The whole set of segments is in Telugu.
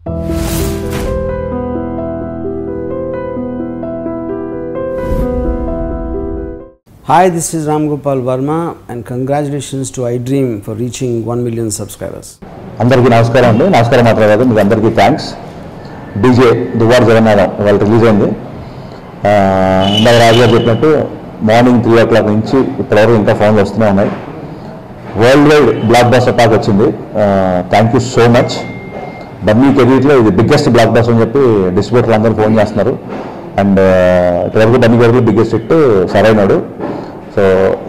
Hi, this is Ram Gopal Verma and congratulations to iDream for reaching 1 million subscribers. అందరికీ నమస్కారం అండి. నమస్కారం మాత్రమే కాదు, మీకు అందరికీ థ్యాంక్స్. డీజే దువ్వాడ జగన్నాథం వాళ్ళు రిలీజ్ అయింది. ఇందాక రాజు గారు చెప్పినట్టు మార్నింగ్ 3 o'clock నుంచి ఇప్పటివరకు ఇంకా ఫోన్లు వస్తూనే ఉన్నాయి. World wide blockbuster talk వచ్చింది. Thank you so much. Bunny కెరీర్లో ఇది బిగ్గెస్ట్ బ్లాక్ బస్టర్ అని చెప్పి డిస్ట్రిబ్యూటర్లు అందరూ ఫోన్ చేస్తున్నారు. అండ్ ఇప్పటివరకు బన్నీ కెరీర్లో biggest hit Sarrainodu. So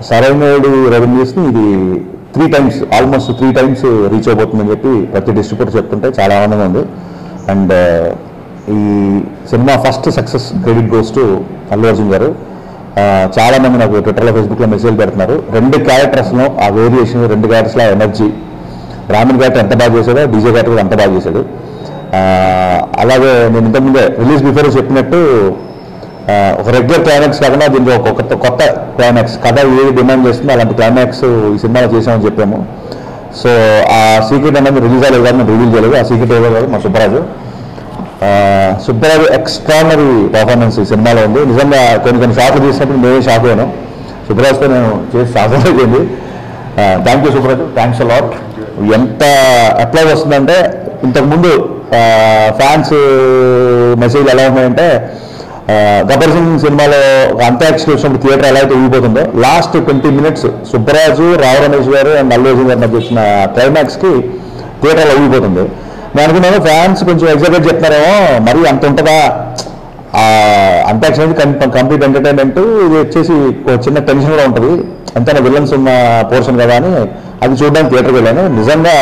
Sarrainodu రెవెన్యూస్ని ఇది 3 times ఆల్మోస్ట్ 3 times రీచ్ అయిపోతుందని చెప్పి ప్రతి డిస్ట్రిబ్యూటర్ చెప్తుంటే చాలా ఆనందంగా ఉంది. అండ్ ఈ cinema first success credit goes to Allu Arjun గారు. చాలామంది నాకు ట్విట్టర్లో ఫేస్బుక్లో మెసేజ్ పెడుతున్నారు. 2 క్యారెక్టర్స్లో ఆ వేరియేషన్, 2 క్యారెక్టర్స్లో ఎనర్జీ. రామిన్ క్యారెక్టర్ ఎంత బాగా చేశాడో డీజే క్యారెక్టర్ కూడా అంత బాగా చేశాడు. అలాగే నేను ఇంతకుముందే రిలీజ్ బిఫోర్ చెప్పినట్టు ఒక రెగ్యులర్ క్లైమాక్స్ కాకుండా దీంట్లో ఒక కొత్త క్లైమాక్స్, కథ ఏది డిమాండ్ చేస్తుందో అలాంటి క్లైమాక్స్ ఈ సినిమాలో చేసామని చెప్పాము. సో ఆ సీక్రెట్ అనేది రిలీజ్ అయ్యేది కాదు, మేము రివీల్ చేయలేదు. ఆ సీక్రెట్ ఏదో కాదు మా సుబ్బరాజు ఎక్స్ట్రానరీ పర్ఫార్మెన్స్ ఈ సినిమాలో ఉంది. నిజంగా కొన్ని షాట్లు తీసినప్పుడు మేమే షాక్ అయ్యాను. సుబ్బరాజుతో నేను చేసి షాక్ అయిపోయింది. Thank you Subbaraju, thanks a lot. ఎంత అప్లై వస్తుందంటే ఇంతకుముందు ఫ్యాన్స్ మెసేజ్లు ఎలా ఉన్నాయంటే గబ్బర్ సింగ్ సినిమాలో అంత్యాక్షరి వచ్చినప్పుడు థియేటర్ ఎలా అయితే ఊగిపోతుందో లాస్ట్ 20 minutes సుబ్బరాజు, రావు రమేష్ గారు అండ్ అల్లు అర్జున్ గారి మధ్య వచ్చిన క్లైమాక్స్కి థియేటర్లో ఊగిపోతుంది. నేను అనుకున్నాను ఫ్యాన్స్ కొంచెం ఎగ్జైటెడ్ చెప్తున్నారేమో, మరి అంత ఉంటుందా అంత్యాక్షరి కంప్లీట్ ఎంటర్టైన్మెంట్, ఇది వచ్చేసి చిన్న టెన్షన్గా ఉంటుంది, ఎంతైనా విలన్స్ ఉన్న పోర్షన్ కదా అని అది చూడడానికి థియేటర్కి వెళ్ళాను. నిజంగా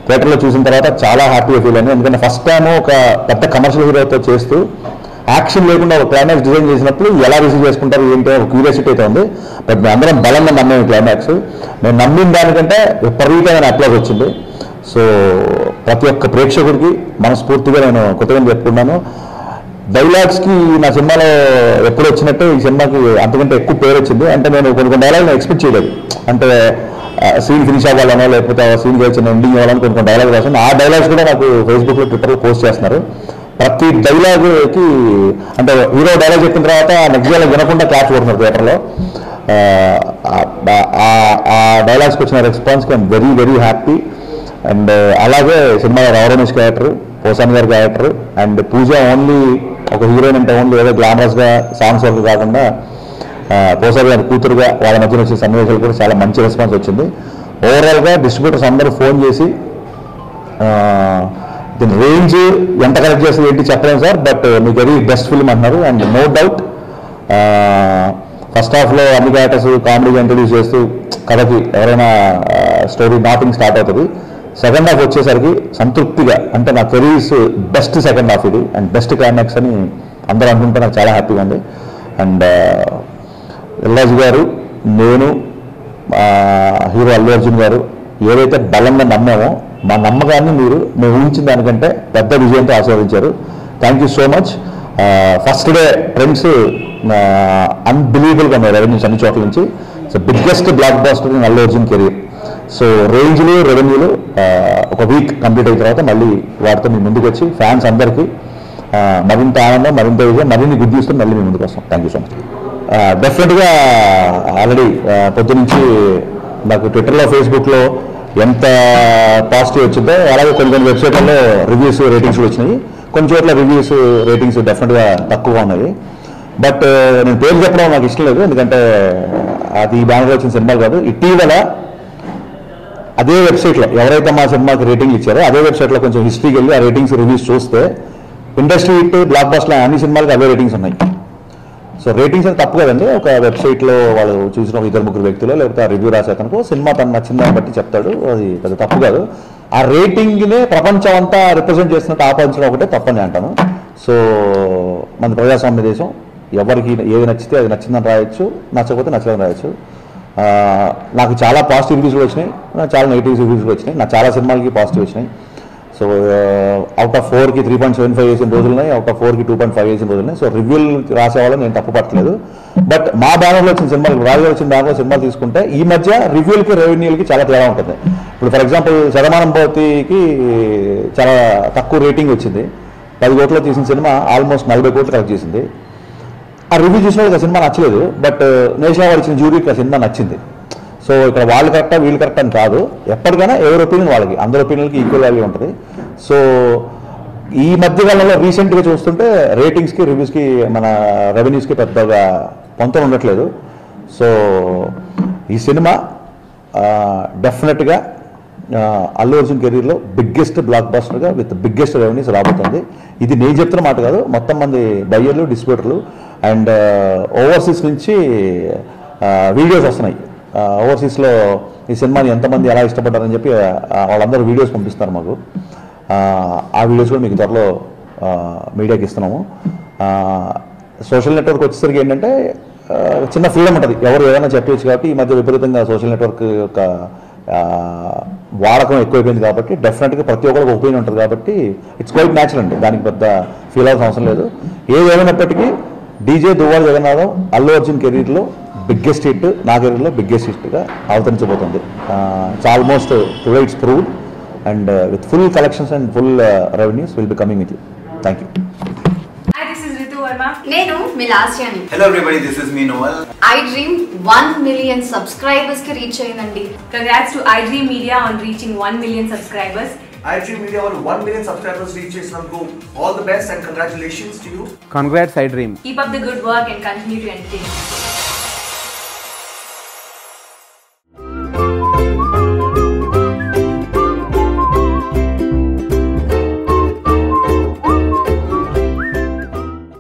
థియేటర్లో చూసిన తర్వాత చాలా హ్యాపీగా ఫీల్ అయ్యాను. ఎందుకంటే ఫస్ట్ టైం ఒక పెద్ద కమర్షియల్ హీరోతో చేస్తూ యాక్షన్ లేకుండా ఒక క్లైమాక్స్ డిజైన్ చేసినప్పుడు ఎలా రిసీవ్ చేసుకుంటారు ఏంటో ఒక క్యూరియాసిటీ అయితే ఉంది. బట్ మేము అందరం బలంగా నమ్మాము క్లైమాక్స్. మేము నమ్మిన దానికంటే విపరీతమైన అప్లాజ్ వచ్చింది. సో ప్రతి ఒక్క ప్రేక్షకుడికి మనస్ఫూర్తిగా నేను కొత్తగా చెప్పుకున్నాను. డైలాగ్స్కి నా సినిమాలో ఎప్పుడు వచ్చినట్టు ఈ సినిమాకి అంతకంటే ఎక్కువ పేరు వచ్చింది. అంటే నేను కొన్ని డైలాగ్ నేను ఎక్స్పెక్ట్ చేయలేదు. అంటే సీన్ ఫినిష్ అవ్వాలనో లేకపోతే ఆ సీన్కి వచ్చిన ఎండింగ్ అవ్వాలని కొన్ని డైలాగ్ రాసాను. ఆ డైలాగ్స్ కూడా నాకు ఫేస్బుక్లో, ట్విట్టర్లో పోస్ట్ చేస్తున్నారు. ప్రతి డైలాగ్కి అంటే హీరో డైలాగ్ చెప్పిన తర్వాత నెక్స్ట్ డైలాగ్ వినకుండా క్లాప్స్ కొడుతున్నారు థియేటర్లో. ఆ డైలాగ్స్కి వచ్చిన రెస్పాన్స్కి I'm very very happy. And అలాగే సినిమాలో రావు రమేష్ క్యారెక్టర్, పోసాని గారి క్యారెక్టర్ అండ్ పూజ ఓన్లీ ఒక హీరోయిన్ అంటే ఓన్లీ ఏదో గ్లామరస్గా సాంగ్స్ వరకు కాకుండా పోసాని గారి కూతురుగా వాళ్ళ మధ్యన వచ్చే సన్నివేశాలు కూడా చాలా మంచి రెస్పాన్స్ వచ్చింది. ఓవరాల్గా డిస్ట్రిబ్యూటర్స్ అందరూ ఫోన్ చేసి దీని రేంజ్ ఎంత కరెక్ట్ చేస్తుంది ఏంటి చెప్పలేము సార్, బట్ మీకు వెరీ బెస్ట్ ఫిల్మ్ అంటున్నారు. అండ్ నో డౌట్ ఫస్ట్ హాఫ్లో అన్ని క్యారెక్టర్స్ కామెడీగా ఇంట్రడ్యూస్ చేస్తూ కథకి ఎవరైనా స్టోరీ మ్యాపింగ్ స్టార్ట్ అవుతుంది. సెకండ్ హాఫ్ వచ్చేసరికి సంతృప్తిగా, అంటే నా కెరీర్స్ బెస్ట్ సెకండ్ హాఫ్ ఇది అండ్ బెస్ట్ క్లైమాక్స్ అని అందరూ అనుకుంటే నాకు చాలా హ్యాపీగా ఉంది. అండ్ ఎల్రాజు గారు, నేను, హీరో అల్లు అర్జున్ గారు ఏదైతే బలంగా నమ్మామో మా నమ్మకాన్ని మేము ఊహించిన దానికంటే పెద్ద విజయంతో ఆస్వాదించారు. Thank you so much. First day trends అన్బిలీవబుల్గా ఉన్నాయి రెవెన్యూస్ అన్ని చోట్ల నుంచి. So biggest blockbuster in Allu Arjun career. So రేంజ్లు, రెవెన్యూలు ఒక వీక్ కంప్లీట్ అయిన తర్వాత మళ్ళీ వాటితో మీ ముందుకు వచ్చి ఫ్యాన్స్ అందరికీ మరింత ఆనందం, మరింత విజయం, మరిన్ని గుడ్ న్యూస్తో మళ్ళీ మీ ముందుకు వస్తాం. Thank you so much. డెఫినెట్గా ఆల్రెడీ పొద్దునుంచి నాకు ట్విట్టర్లో, ఫేస్బుక్లో ఎంత పాజిటివ్ వచ్చిందో అలాగే కొన్ని వెబ్సైట్లలో రివ్యూస్, రేటింగ్స్ కూడా వచ్చినాయి. కొన్ని చోట్ల రివ్యూస్, రేటింగ్స్ డెఫినెట్గా తక్కువగా ఉన్నాయి. బట్ నేను పేరు చెప్పడం నాకు ఇష్టం లేదు, ఎందుకంటే అది ఈ బ్యానర్లో వచ్చిన సినిమాలు కాదు. ఇటీవల అదే వెబ్సైట్లో ఎవరైతే మా సినిమాకి రేటింగ్ ఇచ్చారో అదే వెబ్సైట్లో కొంచెం హిస్టరీకి వెళ్ళి ఆ రేటింగ్స్, రివ్యూస్ చూస్తే ఇండస్ట్రీ హిట్, బ్లాక్ బస్టర్లో అన్ని సినిమాలకి అవే రేటింగ్స్ ఉన్నాయి. సో రేటింగ్స్ అని తప్పు కదండి. ఒక వెబ్సైట్లో వాళ్ళు చూసిన ఒక 2-3 వ్యక్తులు లేకపోతే ఆ రివ్యూ రాసేతనుకో సినిమా తను నచ్చిందని బట్టి చెప్తాడు, అది పెద్ద తప్పు కాదు. ఆ రేటింగ్నే ప్రపంచం అంతా రిప్రజెంట్ చేస్తున్నట్టు ఆపాదించడం ఒకటే తప్పని అంటాను. సో మన ప్రజాస్వామ్య దేశం, ఎవరికి ఏది నచ్చితే అది నచ్చిందని రాయొచ్చు, నచ్చకపోతే నచ్చదని రాయొచ్చు. నాకు చాలా పాజిటివ్ రివ్యూస్ వచ్చినాయి, చాలా నెగిటివ్ రివ్యూస్ వచ్చినాయి. నాకు చాలా సినిమాలకి పాజిటివ్ వచ్చినాయి. సో అవుట్ ఆఫ్ 4కి 3.75 వేసిన రోజులు ఉన్నాయి, అవుట్ ఆఫ్ 4కి 2.5 వేసిన రోజులు ఉన్నాయి. సో రివ్యూలు రాసేవాళ్ళని నేను తప్పు పట్టలేదు. బట్ మా బ్యానర్లో వచ్చిన సినిమాలు, రాజుగారు వచ్చిన బ్యానర్లో సినిమాలు తీసుకుంటే ఈ మధ్య రివ్యూలకి రెవెన్యూలకి చాలా తేడా ఉంటుంది. ఇప్పుడు ఫర్ ఎగ్జాంపుల్ శతమానం భవతికి చాలా తక్కువ రేటింగ్ వచ్చింది, 10 కోట్లు తీసిన సినిమా ఆల్మోస్ట్ 40 కోట్లు కలెక్ట్ చేసింది. ఆ రివ్యూ చూసిన వాళ్ళకి ఆ సినిమా నచ్చలేదు, బట్ నేషనల్ అవార్డు ఇచ్చిన జ్యూరీకి ఆ సినిమా నచ్చింది. సో ఇక్కడ వాళ్ళు కరెక్టా వీళ్ళు కరెక్ట్ అని కాదు, ఎప్పటికైనా ఎవరి ఒపీనియన్ వాళ్ళకి, అందరి ఒపీనియన్కి ఈక్వల్ వాల్యూ ఉంటుంది. సో ఈ మధ్యకాలంలో రీసెంట్గా చూస్తుంటే రేటింగ్స్కి రివ్యూస్కి మన రెవెన్యూస్కి పెద్దగా పొంతన ఉండట్లేదు. సో ఈ సినిమా డెఫినెట్గా అల్లు అర్జున్ కెరీర్లో బిగ్గెస్ట్ బ్లాక్ బస్టర్గా విత్ బిగ్గెస్ట్ రెవెన్యూస్ రాబోతుంది. ఇది నేను చెప్తున్న మాట కాదు, మొత్తం మంది బయ్యర్లు, డిస్ట్రిబ్యూటర్లు అండ్ ఓవర్సీస్ నుంచి వీడియోస్ వస్తున్నాయి. ఓవర్సీస్లో ఈ సినిమాని ఎంతమంది ఎలా ఇష్టపడ్డారని చెప్పి వాళ్ళందరూ వీడియోస్ పంపిస్తున్నారు మాకు. ఆ వీడియోస్ కూడా మీకు త్వరలో మీడియాకి ఇస్తున్నాము. సోషల్ నెట్వర్క్ వచ్చేసరికి ఏంటంటే చిన్న ఫ్రీడమ్ ఉంటుంది, ఎవరు ఏదైనా చెప్పవచ్చు. కాబట్టి ఈ మధ్య విపరీతంగా సోషల్ నెట్వర్క్ యొక్క వాడకం ఎక్కువైపోయింది కాబట్టి డెఫినెట్గా ప్రతి ఒక్కరికి ఒపీనియన్ ఉంటుంది. కాబట్టి ఇట్స్ క్వైట్ న్యాచురల్ అండి, దానికి పెద్ద ఫీల్ అవ్వాల్సిన అవసరం లేదు. ఏమైనప్పటికీ డీజే దువ్వాడ జగన్నాథం అల్లు అర్జున్ కెరీర్లో బిగ్గెస్ట్ హిట్, నా కెరీర్లో బిగ్గెస్ట్ హిట్గా అవతరించబోతుంది. It's almost today it's proved and with full collections and full revenues will be coming with you. Thank you. నేను మీ లాస్యాని. Hello everybody, this is me Noel. iDream 1 million subscribers కి రీచ్ అయిందండి. Congrats to iDream Media on reaching 1 million subscribers. iDream Media on 1 million subscribers reach చేసినందుకు all the best and congratulations to you. Congrats iDream. Keep up the good work and continue to entertain.